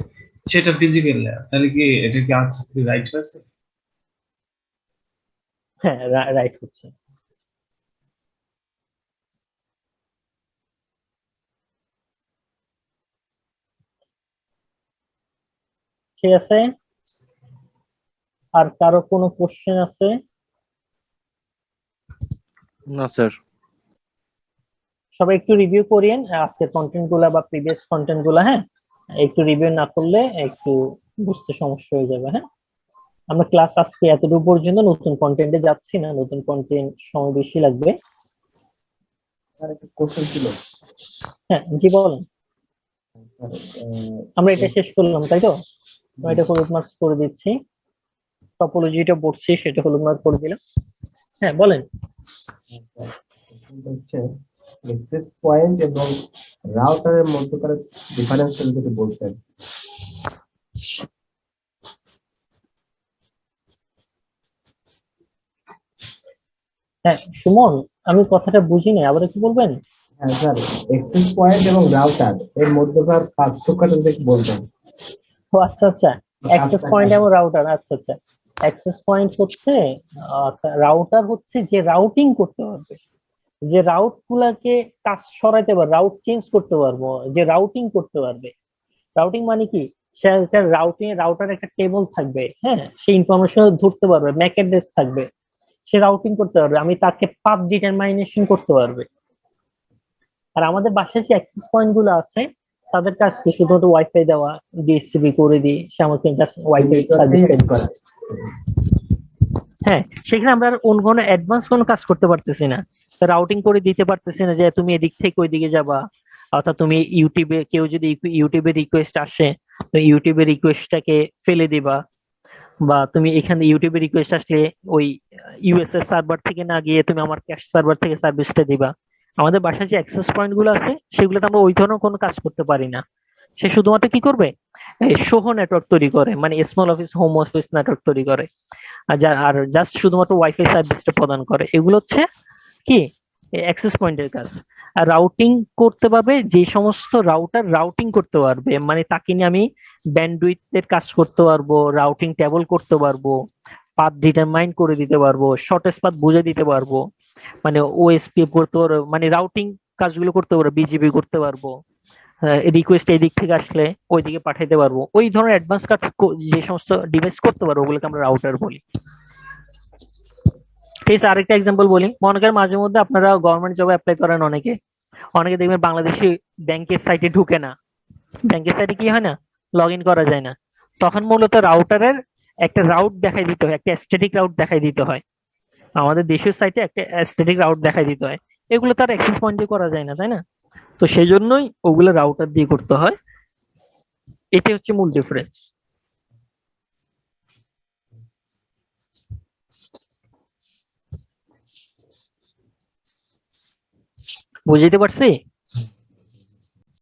সেটা ফিজিক্যাল লেয়ার, তাহলে কি এটা কি আনসার কি রাইট হয়েছে? হ্যাঁ, রাইট হচ্ছে। ঠিক আছে, আর কারো কোনো কোশ্চেন আছে? না স্যার। সবাই একটু রিভিউ করিয়েন আজকের কন্টেন্ট গুলা বা প্রিভিয়াস কন্টেন্ট গুলা। হ্যাঁ, একটু রিভিউ না করলে একটু বুঝতে সমস্যা হয়ে যাবে। হ্যাঁ, আমরা ক্লাস আজকে এতটুকু পর্যন্ত, নতুন কন্টেন্টে যাচ্ছি না, নতুন কন্টেন্ট সময় বেশি লাগবে। আর একটা কোশ্চেন ছিল। হ্যাঁ, জি বলেন। আমরা এটা শেষ করলাম, তাই তো? এটা হলুদ মার্কস করে দিচ্ছি। টপোলজিটা পড়ছি, সেটা হলুদ মার্ক করে দিলাম। হ্যাঁ, বলেন। হচ্ছে অ্যাক্সেস পয়েন্ট এবং রাউটারের মধ্যকার ডিফারেন্স যদি বলতেন। হ্যাঁ সুমন, আমি কথাটা বুঝিনি, আবার একটু বলবেন? হ্যাঁ স্যার, অ্যাক্সেস পয়েন্ট এবং রাউটার এর মধ্যকার পার্থক্যটা যদি বলতেন। ও আচ্ছা আচ্ছা, অ্যাক্সেস পয়েন্ট এবং রাউটার। আচ্ছা আচ্ছা, অ্যাক্সেস পয়েন্ট হচ্ছে, রাউটার হচ্ছে যে রাউটিং করতে পারবে, যে রাউট গুলাকে কাজ সরাইতে পারবে, রাউট চেঞ্জ করতে পারবো, যে রাউটিং করতে পারবে। রাউটিং মানে কি? সেটা রাউটিং এ রাউটার একটা টেবল থাকবে, হ্যাঁ, সেই ইনফরমেশন ধরতে পারবে, ম্যাক অ্যাড্রেস থাকবে, সে রাউটিং করতে পারবে, আমি তাকে পাথ ডিটারমাইনেশন করতে পারবে। আর আমাদের বাসায় যে অ্যাক্সেস পয়েন্ট গুলো আছে তাদের কাজ কি? শুধুমাত্র ওয়াইফাই দেওয়া, ডিএসসিপি করে দিই, সে আমাকে জাস্ট ওয়াইফাই সার্ভিস দেয়। হ্যাঁ, সেখানে আমরা অন্য কোনো অ্যাডভান্স কোনো কাজ করতে পারতেছি না। রাউটিং করে দিতে পারতেছি না যে তুমি এদিক থেকে ওইদিকে যাবা, অর্থাৎ তুমি ইউটিউবে কেউ যদি ইউটিউবে রিকোয়েস্ট আসে তো ইউটিউবের রিকোয়েস্টটাকে ফেলে দিবা, বা তুমি এখানে ইউটিউবে রিকোয়েস্ট আসলে ওই ইউএস এর সার্ভার থেকে না গিয়ে তুমি আমার ক্যাশ সার্ভার থেকে সার্ভিসটা দিবা। আমাদের বাসায় যে অ্যাক্সেস পয়েন্ট গুলো আছে সেগুলোতে আমরা ওই ধরনের কোনো কাজ করতে পারি না। সে শুধুমাত্র কি করবে, সোহ নেটওয়ার্ক তৈরি করে, মানে small office home office network তৈরি করে, আর জাস্ট শুধুমাত্র ওয়াইফাই সার্ভিসটা প্রদান করে। এগুলো হচ্ছে কি অ্যাক্সেস পয়েন্টের কাজ। আর রাউটিং করতে পারবে যে সমস্ত রাউটার রাউটিং করতে পারবে, মানে তাকে নিয়ে আমি ব্যান্ডউইথ এর কাজ করতে পারবো, রাউটিং টেবল করতে পারবো, পাথ ডিটারমাইন করে দিতে পারবো, শর্টেস্ট পাথ বুঝে দিতে পারবো, মানে ওএসপি করতে পারবো, মানে রাউটিং কাজগুলো করতে পারবো, বিজিবি করতে পারবো, রিকোয়েস্ট এই দিক থেকে আসলে ওই দিকে পাঠাইতে পারবো। ওই ধরনের অ্যাডভান্স কাজ যে সমস্ত ডিভাইস করতে পারবো ওগুলোকে আমরা রাউটার বলি। ঠিক আছে, আরেকটা এক্সাম্পল বলি। মনে করেন মাঝে মধ্যে আপনারা গভর্নমেন্ট জবে অ্যাপ্লাই করেন, অনেকে অনেকে দেখবেন বাংলাদেশি ব্যাংকের সাইটে ঢুকে না, ব্যাংকের সাইটে কি হয় না, লগ ইন করা যায় না। তখন মূলত রাউটারের একটা রাউট দেখাই দিতে হয়, একটা স্ট্যাটিক রাউট দেখাই দিতে হয়। আমাদের দেশের সাইটে একটা স্ট্যাটিক রাউট দেখাই দিতে হয়। এগুলো তার অ্যাক্সেস পয়েন্ট দিয়ে করা যায় না, তাই না? তো সেই জন্যই ওগুলো রাউটার দিয়ে করতে হয়। এটাই হচ্ছে মূল ডিফারেন্স। বুঝতে পারছি?